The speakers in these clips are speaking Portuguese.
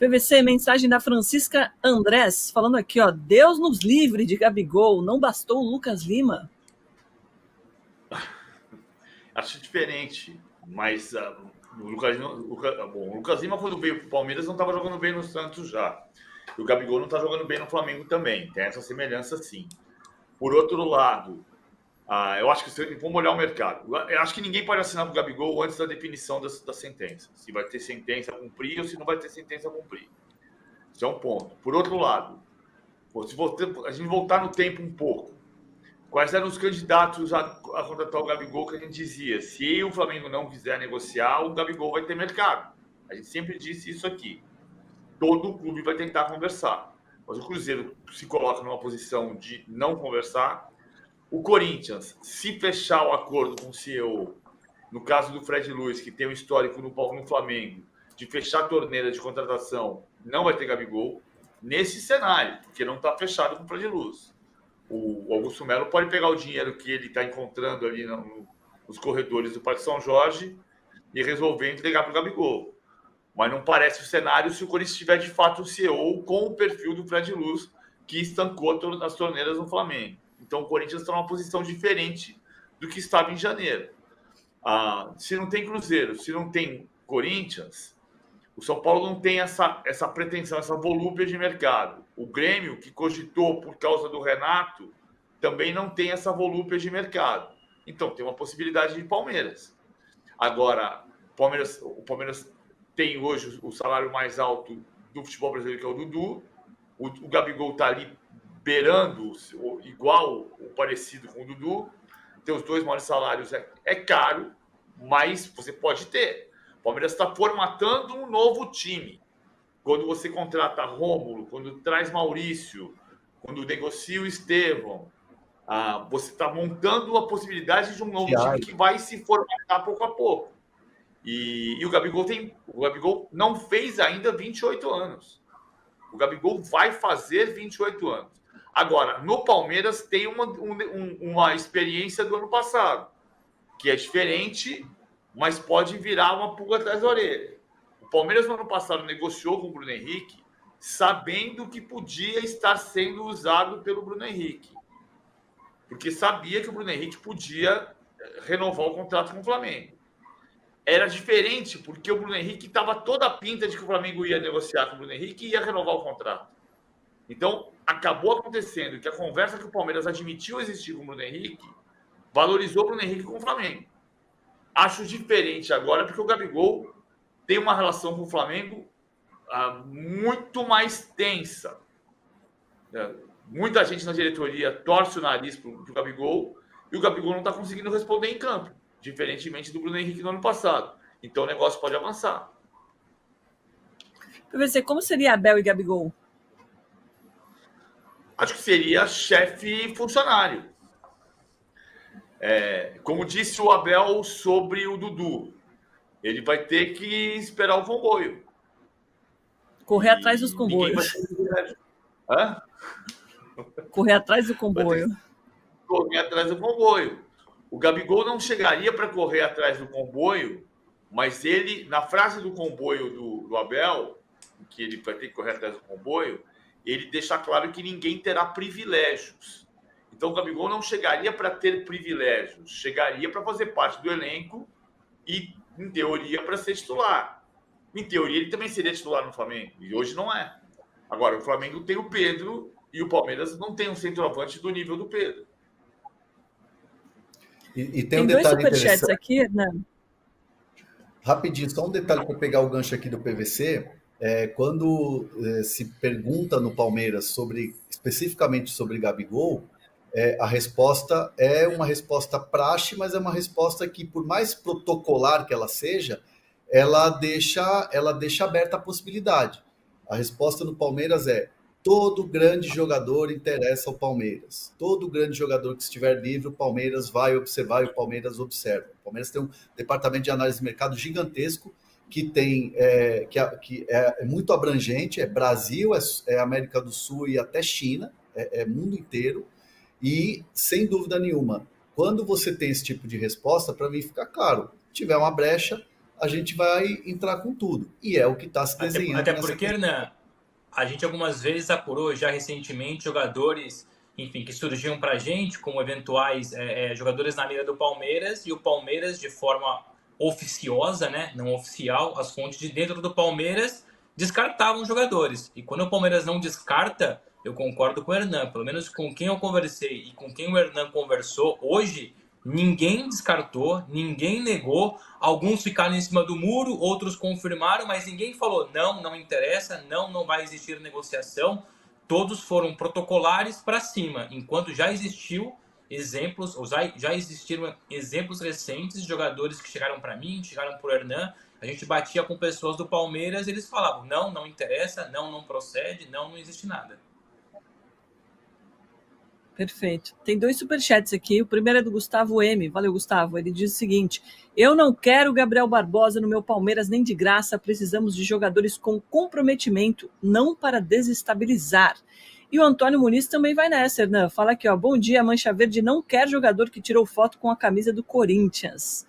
PVC, mensagem da Francisca Andrés, falando aqui, ó, Deus nos livre de Gabigol, não bastou o Lucas Lima? Acho diferente, mas o Lucas Lima, quando veio para o Palmeiras, não estava jogando bem no Santos já. E o Gabigol não está jogando bem no Flamengo também. Tem essa semelhança, sim. Por outro lado, eu acho que vamos olhar o mercado. Eu acho que ninguém pode assinar com o Gabigol antes da definição da sentença. Se vai ter sentença a cumprir ou se não vai ter sentença a cumprir. Isso é um ponto. Por outro lado, se a gente voltar no tempo um pouco, quais eram os candidatos a contratar o Gabigol que a gente dizia? Se o Flamengo não quiser negociar, o Gabigol vai ter mercado. A gente sempre disse isso aqui. Todo clube vai tentar conversar. Mas o Cruzeiro se coloca numa posição de não conversar. O Corinthians, se fechar o acordo com o CEO, no caso do Fred Luiz, que tem um histórico no Flamengo, de fechar a torneira de contratação, não vai ter Gabigol. Nesse cenário, porque não está fechado com o Fred Luiz. O Augusto Melo pode pegar o dinheiro que ele está encontrando ali nos corredores do Parque São Jorge e resolver entregar para o Gabigol. Mas não parece o cenário se o Corinthians tiver de fato o CEO com o perfil do Fred Luz, que estancou as torneiras no Flamengo. Então o Corinthians está numa posição diferente do que estava em janeiro. Se não tem Cruzeiro, se não tem Corinthians, o São Paulo não tem essa pretensão, essa volúpia de mercado. O Grêmio, que cogitou por causa do Renato, também não tem essa volúpia de mercado. Então, tem uma possibilidade de Palmeiras. Agora, o Palmeiras tem hoje o salário mais alto do futebol brasileiro, que é o Dudu. O Gabigol está ali beirando, igual ou parecido com o Dudu. Ter os dois maiores salários é caro, mas você pode ter. O Palmeiras está formatando um novo time. Quando você contrata Rômulo, quando traz Maurício, quando negocia o Estevão, você está montando a possibilidade de um novo time que vai se formatar pouco a pouco. E o Gabigol não fez ainda 28 anos. O Gabigol vai fazer 28 anos. Agora, no Palmeiras tem uma experiência do ano passado, que é diferente, mas pode virar uma pulga atrás da orelha. O Palmeiras, no ano passado, negociou com o Bruno Henrique, sabendo que podia estar sendo usado pelo Bruno Henrique. Porque sabia que o Bruno Henrique podia renovar o contrato com o Flamengo. Era diferente, porque o Bruno Henrique estava toda a pinta de que o Flamengo ia negociar com o Bruno Henrique e ia renovar o contrato. Então, acabou acontecendo que a conversa que o Palmeiras admitiu existir com o Bruno Henrique valorizou o Bruno Henrique com o Flamengo. Acho diferente agora, porque o Gabigol tem uma relação com o Flamengo muito mais tensa. Muita gente na diretoria torce o nariz para o Gabigol e o Gabigol não está conseguindo responder em campo, diferentemente do Bruno Henrique no ano passado. Então o negócio pode avançar. PVC, como seria Abel e Gabigol? Acho que seria chefe funcionário. Como disse o Abel sobre o Dudu, ele vai ter que esperar o comboio. Correr atrás dos comboios. Correr atrás do comboio. Correr atrás do comboio. O Gabigol não chegaria para correr atrás do comboio, mas ele, na frase do comboio do Abel, que ele vai ter que correr atrás do comboio, ele deixa claro que ninguém terá privilégios. Então o Gabigol não chegaria para ter privilégios, chegaria para fazer parte do elenco e, em teoria, para ser titular. Em teoria, ele também seria titular no Flamengo, e hoje não é. Agora, o Flamengo tem o Pedro e o Palmeiras não tem um centroavante do nível do Pedro. E tem um dois superchats aqui, né? Rapidinho, só um detalhe para pegar o gancho aqui do PVC. Quando se pergunta no Palmeiras especificamente sobre Gabigol, a resposta é uma resposta praxe, mas é uma resposta que, por mais protocolar que ela seja, ela deixa aberta a possibilidade. A resposta no Palmeiras é: todo grande jogador interessa ao Palmeiras. Todo grande jogador que estiver livre, o Palmeiras vai observar e o Palmeiras observa. O Palmeiras tem um departamento de análise de mercado gigantesco que é muito abrangente, é Brasil, é América do Sul e até China, é mundo inteiro. E, sem dúvida nenhuma, quando você tem esse tipo de resposta, para mim fica claro, se tiver uma brecha, a gente vai entrar com tudo. E é o que está se desenhando Até nessa porque, questão. Hernan, a gente algumas vezes apurou já recentemente jogadores, enfim, que surgiam para a gente como eventuais jogadores na mira do Palmeiras, e o Palmeiras, de forma oficiosa, né, não oficial, as fontes de dentro do Palmeiras descartavam jogadores. E quando o Palmeiras não descarta, eu concordo com o Hernan, pelo menos com quem eu conversei e com quem o Hernan conversou hoje, ninguém descartou, ninguém negou. Alguns ficaram em cima do muro, outros confirmaram, mas ninguém falou não, não interessa, não vai existir negociação. Todos foram protocolares para cima, enquanto já existiu exemplos, ou já existiram exemplos recentes de jogadores que chegaram para mim, chegaram para o Hernan. A gente batia com pessoas do Palmeiras, eles falavam não interessa, não procede, não existe nada. Perfeito. Tem 2 superchats aqui. O primeiro é do Gustavo M. Valeu, Gustavo. Ele diz o seguinte: eu não quero o Gabriel Barbosa no meu Palmeiras nem de graça. Precisamos de jogadores com comprometimento, não para desestabilizar. E o Antônio Muniz também vai nessa, Hernan. Fala aqui, ó. Bom dia, Mancha Verde não quer jogador que tirou foto com a camisa do Corinthians.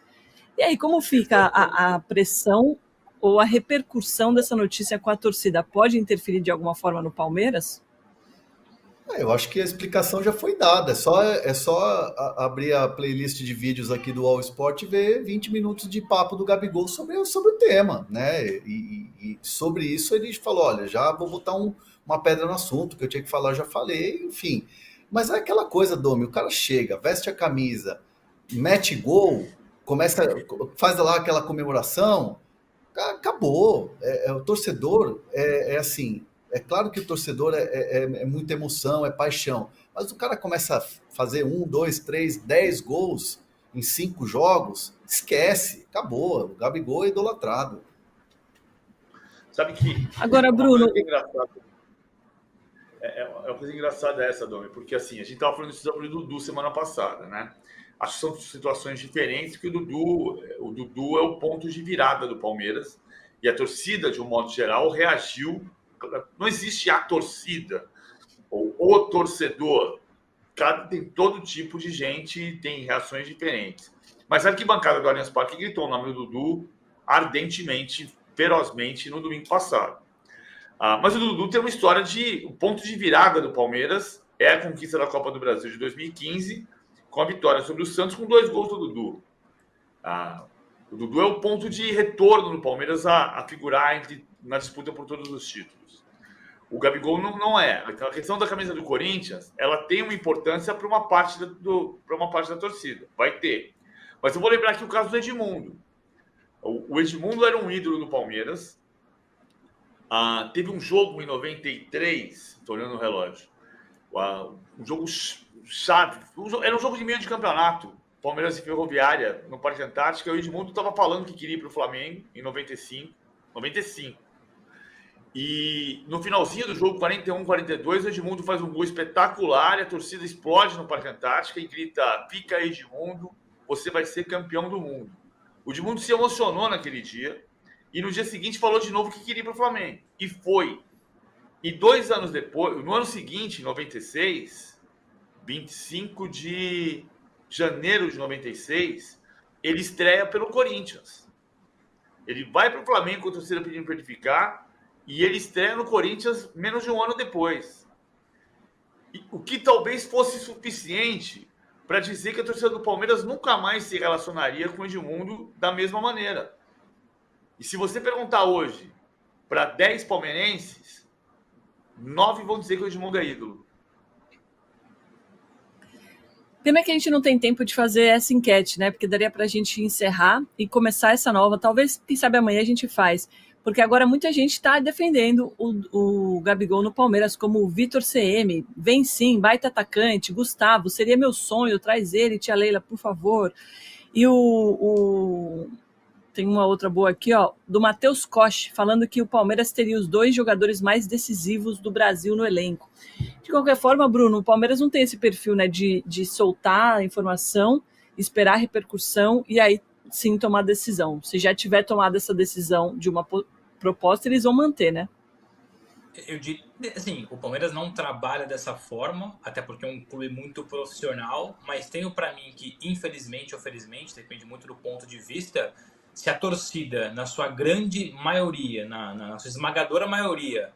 E aí, como fica a pressão ou a repercussão dessa notícia com a torcida? Pode interferir de alguma forma no Palmeiras? Eu acho que a explicação já foi dada. É só abrir a playlist de vídeos aqui do All Sport e ver 20 minutos de papo do Gabigol sobre o tema, né? E sobre isso ele falou: olha, já vou botar uma pedra no assunto, que eu tinha que falar, eu já falei, enfim. Mas é aquela coisa, Domi, o cara chega, veste a camisa, mete gol, faz lá aquela comemoração, acabou. O torcedor é assim. É claro que o torcedor é muita emoção, é paixão. Mas o cara começa a fazer 1, 2, 3, 10 gols em 5 jogos, esquece, acabou. O Gabigol é idolatrado. Sabe que... Agora, Bruno... uma coisa engraçada essa, Domi, porque assim, a gente estava falando sobre o Dudu semana passada, né? Acho que são situações diferentes, porque o Dudu é o ponto de virada do Palmeiras, e a torcida, de um modo geral, reagiu. Não existe a torcida ou o torcedor. Tem todo tipo de gente, tem reações diferentes. Mas a arquibancada do Allianz Parque gritou o nome do Dudu ardentemente, ferozmente no domingo passado. Mas o Dudu tem uma história o ponto de virada do Palmeiras é a conquista da Copa do Brasil de 2015, com a vitória sobre o Santos com 2 gols do Dudu. O Dudu é o ponto de retorno do Palmeiras a figurar na disputa por todos os títulos. O Gabigol não é. A questão da camisa do Corinthians, ela tem uma importância para uma parte da torcida. Vai ter. Mas eu vou lembrar aqui o caso do Edmundo. O Edmundo era um ídolo do Palmeiras. Teve um jogo em 93, estou olhando o relógio. Um jogo chave. Era um jogo de meio de campeonato. Palmeiras e Ferroviária, no Parque Antártica. O Edmundo estava falando que queria ir para o Flamengo em 95. E no finalzinho do jogo, 41-42, o Edmundo faz um gol espetacular e a torcida explode no Parque Antártica e grita: fica aí, Edmundo, você vai ser campeão do mundo. O Edmundo se emocionou naquele dia e no dia seguinte falou de novo que queria ir para o Flamengo. E foi. E 2 anos depois, no ano seguinte, em 96, 25 de janeiro de 96, ele estreia pelo Corinthians. Ele vai para o Flamengo com a torcida pedindo para ele ficar. E ele estreia no Corinthians menos de um ano depois. O que talvez fosse suficiente para dizer que a torcida do Palmeiras nunca mais se relacionaria com o Edmundo da mesma maneira. E se você perguntar hoje para 10 palmeirenses, 9 vão dizer que o Edmundo é ídolo. Pena que a gente não tem tempo de fazer essa enquete, né? Porque daria para a gente encerrar e começar essa nova. Talvez, quem sabe, amanhã a gente faz. Porque agora muita gente está defendendo o Gabigol no Palmeiras, como o Vitor CM. Vem sim, baita atacante. Gustavo, seria meu sonho, traz ele, tia Leila, por favor. E tem uma outra boa aqui, ó, do Matheus Koch, falando que o Palmeiras teria os 2 jogadores mais decisivos do Brasil no elenco. De qualquer forma, Bruno, o Palmeiras não tem esse perfil, né, de soltar a informação, esperar a repercussão e aí sim tomar decisão. Se já tiver tomado essa decisão de uma proposta, eles vão manter, né? Eu diria, assim, o Palmeiras não trabalha dessa forma, até porque é um clube muito profissional, mas tenho para mim que, infelizmente ou felizmente, depende muito do ponto de vista, se a torcida, na sua grande maioria, na sua esmagadora maioria,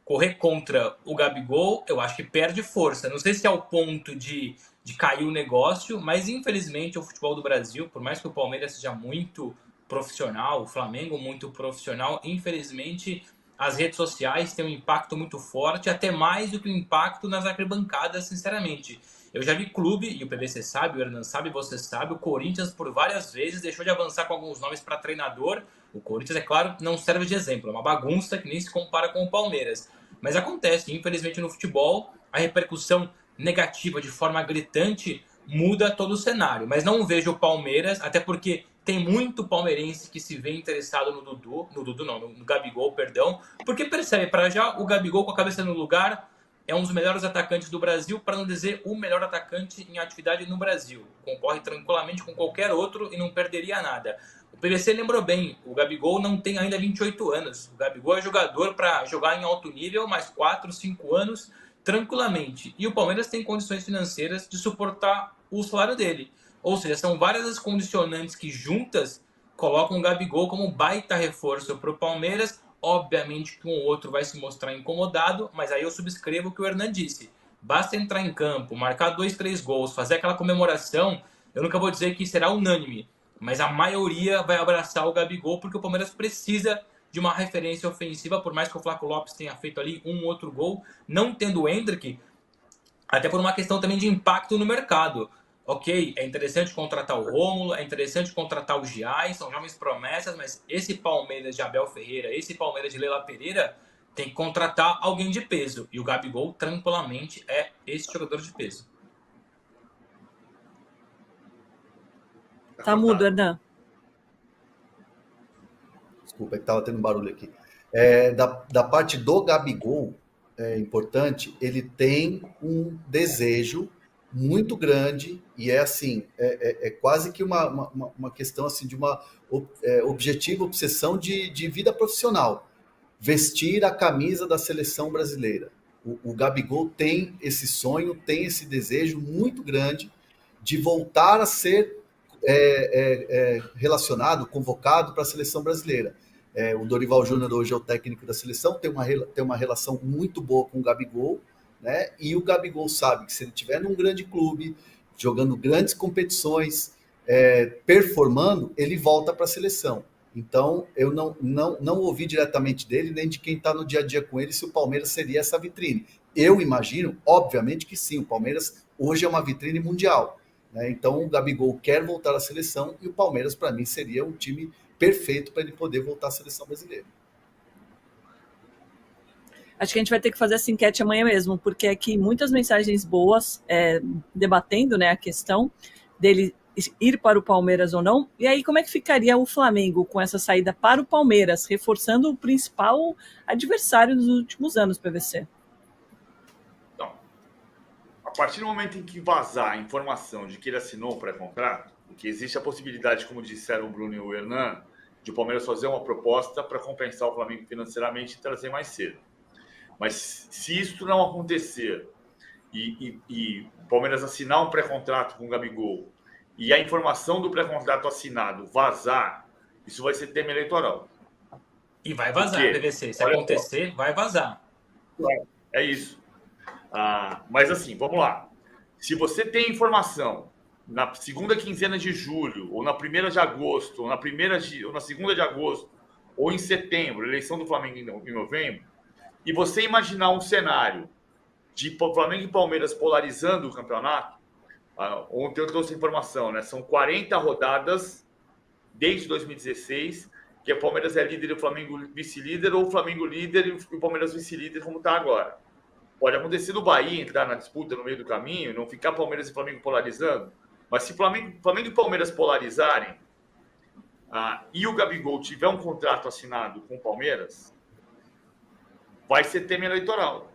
correr contra o Gabigol, eu acho que perde força. Não sei se é o ponto de cair o negócio, mas infelizmente o futebol do Brasil, por mais que o Palmeiras seja muito profissional, o Flamengo muito profissional, infelizmente as redes sociais têm um impacto muito forte, até mais do que o impacto nas arquibancadas, sinceramente. Eu já vi clube, e o PVC sabe, o Hernan sabe, você sabe, o Corinthians por várias vezes deixou de avançar com alguns nomes para treinador. O Corinthians, é claro, não serve de exemplo, é uma bagunça que nem se compara com o Palmeiras. Mas acontece, infelizmente no futebol, a repercussão negativa de forma gritante muda todo o cenário. Mas não vejo o Palmeiras, até porque tem muito palmeirense que se vê interessado no Gabigol, perdão, porque percebe, para já, o Gabigol com a cabeça no lugar é um dos melhores atacantes do Brasil, para não dizer o melhor atacante em atividade no Brasil. Concorre tranquilamente com qualquer outro e não perderia nada. O PVC lembrou bem, o Gabigol não tem ainda 28 anos. O Gabigol é jogador para jogar em alto nível mais 4, 5 anos tranquilamente. E o Palmeiras tem condições financeiras de suportar o salário dele. Ou seja, são várias as condicionantes que juntas colocam o Gabigol como um baita reforço para o Palmeiras. Obviamente que um ou outro vai se mostrar incomodado, mas aí eu subscrevo o que o Hernan disse. Basta entrar em campo, marcar 2, 3 gols, fazer aquela comemoração. Eu nunca vou dizer que será unânime, mas a maioria vai abraçar o Gabigol, porque o Palmeiras precisa de uma referência ofensiva, por mais que o Flaco Lopes tenha feito ali um outro gol, não tendo o Endrick, até por uma questão também de impacto no mercado. Ok, é interessante contratar o Rômulo, é interessante contratar o Giai, são jovens promessas, mas esse Palmeiras de Abel Ferreira, esse Palmeiras de Leila Pereira, tem que contratar alguém de peso. E o Gabigol, tranquilamente, é esse jogador de peso. Tá mudo, Hernan. Desculpa, é que estava tendo barulho aqui. Da parte do Gabigol, é importante, ele tem um desejo muito grande e é assim, é quase que uma questão assim de uma objetiva, obsessão de vida profissional. Vestir a camisa da seleção brasileira. O Gabigol tem esse sonho, tem esse desejo muito grande de voltar a ser relacionado, convocado para a seleção brasileira. O Dorival Júnior hoje é o técnico da seleção, tem uma relação muito boa com o Gabigol, né? E o Gabigol sabe que se ele estiver num grande clube, jogando grandes competições, performando, ele volta para a seleção. Então, eu não ouvi diretamente dele, nem de quem está no dia a dia com ele, se o Palmeiras seria essa vitrine. Eu imagino, obviamente que sim, o Palmeiras hoje é uma vitrine mundial, né? Então, o Gabigol quer voltar à seleção e o Palmeiras, para mim, seria um time perfeito para ele poder voltar à seleção brasileira. Acho que a gente vai ter que fazer essa enquete amanhã mesmo, porque aqui muitas mensagens boas debatendo, né, a questão dele ir para o Palmeiras ou não. E aí, como é que ficaria o Flamengo com essa saída para o Palmeiras, reforçando o principal adversário dos últimos anos, PVC? Então, a partir do momento em que vazar a informação de que ele assinou o pré-contrato, que existe a possibilidade, como disseram o Bruno e o Hernan, de o Palmeiras fazer uma proposta para compensar o Flamengo financeiramente e trazer mais cedo. Mas se isso não acontecer e o Palmeiras assinar um pré-contrato com o Gabigol e a informação do pré-contrato assinado vazar, isso vai ser tema eleitoral. E vai vazar, PVC. Se acontecer, vai vazar. É isso. Mas assim, vamos lá. Se você tem informação na segunda quinzena de julho, ou na primeira de agosto, ou na segunda de agosto, ou em setembro, eleição do Flamengo em novembro, e você imaginar um cenário de Flamengo e Palmeiras polarizando o campeonato, ontem eu trouxe informação, né? São 40 rodadas desde 2016, que o Palmeiras é líder e o Flamengo vice-líder, ou o Flamengo líder e o Palmeiras vice-líder, como está agora. Pode acontecer do Bahia entrar na disputa no meio do caminho, não ficar Palmeiras e Flamengo polarizando, mas se Flamengo e Palmeiras polarizarem e o Gabigol tiver um contrato assinado com o Palmeiras, vai ser tema eleitoral.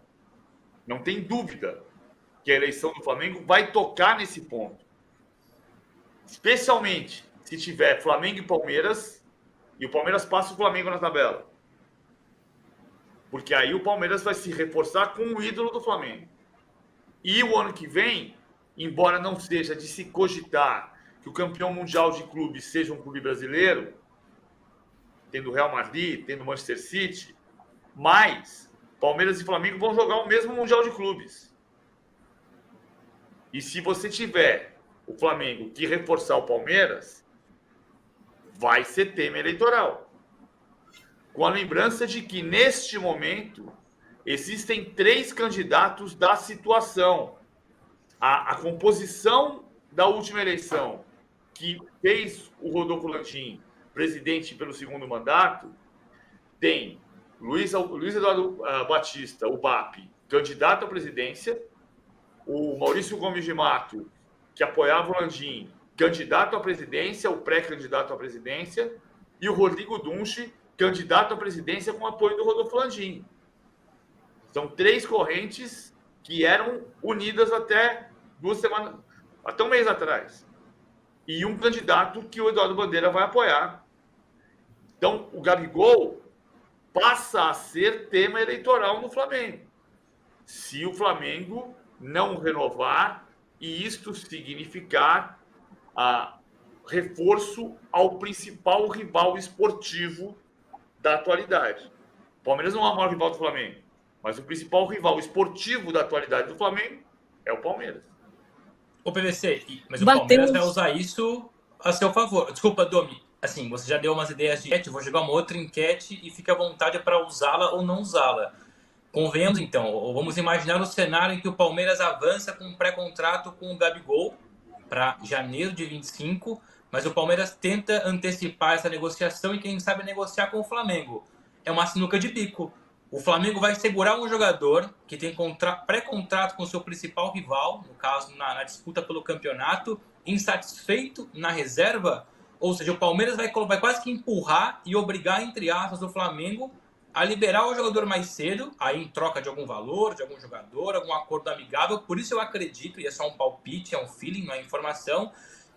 Não tem dúvida que a eleição do Flamengo vai tocar nesse ponto. Especialmente se tiver Flamengo e Palmeiras e o Palmeiras passa o Flamengo na tabela. Porque aí o Palmeiras vai se reforçar com o ídolo do Flamengo. E o ano que vem, embora não seja de se cogitar que o campeão mundial de clubes seja um clube brasileiro, tendo o Real Madrid, tendo o Manchester City, mas Palmeiras e Flamengo vão jogar o mesmo Mundial de Clubes. E se você tiver o Flamengo que reforçar o Palmeiras, vai ser tema eleitoral. Com a lembrança de que, neste momento, existem 3 candidatos da situação. A composição da última eleição, que fez o Rodolfo Landim presidente pelo 2º mandato, tem Luiz Eduardo Batista, o BAP, candidato à presidência, o Maurício Gomes de Mato, que apoiava o Landim, candidato à presidência, o pré-candidato à presidência, e o Rodrigo Dunche, candidato à presidência com apoio do Rodolfo Landim. São 3 correntes que eram unidas até 2 semanas, até um mês atrás. E um candidato que o Eduardo Bandeira vai apoiar. Então, o Gabigol passa a ser tema eleitoral no Flamengo. Se o Flamengo não renovar e isto significar reforço ao principal rival esportivo da atualidade. O Palmeiras não é o maior rival do Flamengo, mas o principal rival esportivo da atualidade do Flamengo é o Palmeiras. O PVC, mas o Palmeiras vai usar isso a seu favor. Desculpa, Domi, assim, você já deu umas ideias de enquete, vou jogar uma outra enquete e fica à vontade para usá-la ou não usá-la. Convenhamos, então, ou vamos imaginar o cenário em que o Palmeiras avança com um pré-contrato com o Gabigol para janeiro de 25, mas o Palmeiras tenta antecipar essa negociação e quem sabe negociar com o Flamengo. É uma sinuca de bico. O Flamengo vai segurar um jogador que tem pré-contrato com o seu principal rival, no caso, na disputa pelo campeonato, insatisfeito na reserva. Ou seja, o Palmeiras vai quase que empurrar e obrigar, entre aspas, o Flamengo a liberar o jogador mais cedo, aí em troca de algum valor, de algum jogador, algum acordo amigável. Por isso eu acredito, e é só um palpite, é um feeling, não é informação,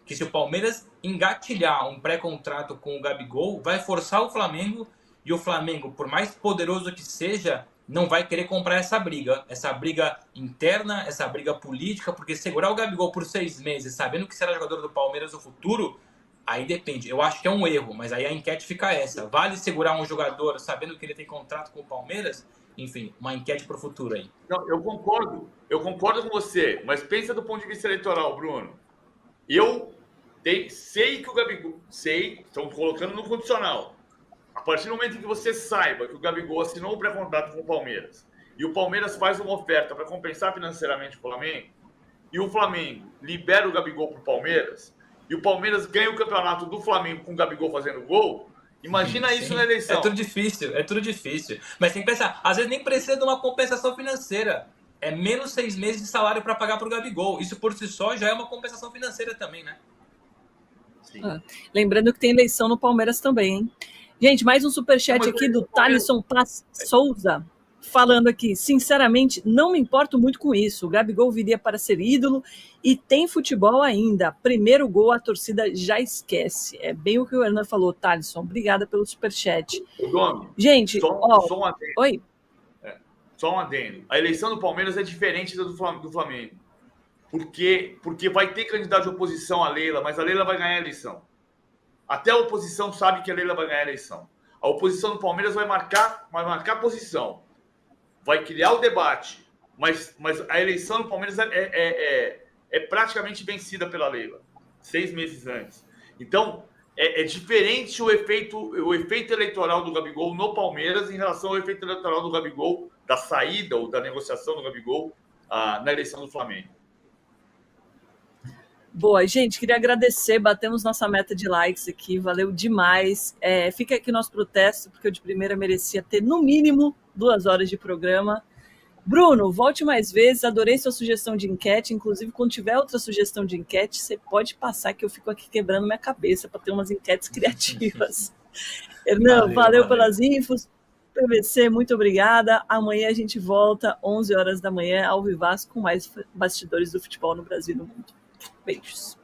que se o Palmeiras engatilhar um pré-contrato com o Gabigol, vai forçar o Flamengo, e o Flamengo, por mais poderoso que seja, não vai querer comprar essa briga interna, essa briga política, porque segurar o Gabigol por 6 meses, sabendo que será jogador do Palmeiras no futuro, aí depende. Eu acho que é um erro, mas aí a enquete fica essa. Vale segurar um jogador sabendo que ele tem contrato com o Palmeiras? Enfim, uma enquete para o futuro aí. Não, eu concordo com você, mas pensa do ponto de vista eleitoral, Bruno. Eu sei que o Gabigol, estão colocando no condicional. A partir do momento em que você saiba que o Gabigol assinou um pré-contrato com o Palmeiras e o Palmeiras faz uma oferta para compensar financeiramente o Flamengo e o Flamengo libera o Gabigol para o Palmeiras e o Palmeiras ganha o campeonato do Flamengo com o Gabigol fazendo gol, imagina sim, isso na eleição. É tudo difícil. Mas tem que pensar, às vezes nem precisa de uma compensação financeira. É menos 6 meses de salário para pagar para o Gabigol. Isso por si só já é uma compensação financeira também, né? Sim. Lembrando que tem eleição no Palmeiras também, hein? Gente, mais um superchat aqui do Thalisson Paz Souza, falando aqui, sinceramente, não me importo muito com isso. O Gabigol viria para ser ídolo e tem futebol ainda. Primeiro gol, a torcida já esquece. É bem o que o Hernan falou, Thalisson. Obrigada pelo superchat. Gente, só um adendo. Oi? Só um adendo. A eleição do Palmeiras é diferente da do Flamengo. Porque vai ter candidato de oposição à Leila, mas a Leila vai ganhar a eleição. Até a oposição sabe que a Leila vai ganhar a eleição. A oposição do Palmeiras vai marcar posição. Vai criar o debate. Mas a eleição do Palmeiras é praticamente vencida pela Leila. 6 meses antes. Então, é diferente o efeito eleitoral do Gabigol no Palmeiras em relação ao efeito eleitoral do Gabigol, da saída ou da negociação do Gabigol na eleição do Flamengo. Boa, gente, queria agradecer, batemos nossa meta de likes aqui, valeu demais. Fica aqui nosso protesto, porque eu de primeira merecia ter no mínimo 2 horas de programa. Bruno, volte mais vezes, adorei sua sugestão de enquete, inclusive quando tiver outra sugestão de enquete, você pode passar que eu fico aqui quebrando minha cabeça para ter umas enquetes criativas. Hernan, valeu pelas infos, PVC, muito obrigada. Amanhã a gente volta, 11 horas da manhã, ao Vivaz, com mais bastidores do futebol no Brasil e no mundo. Beijos.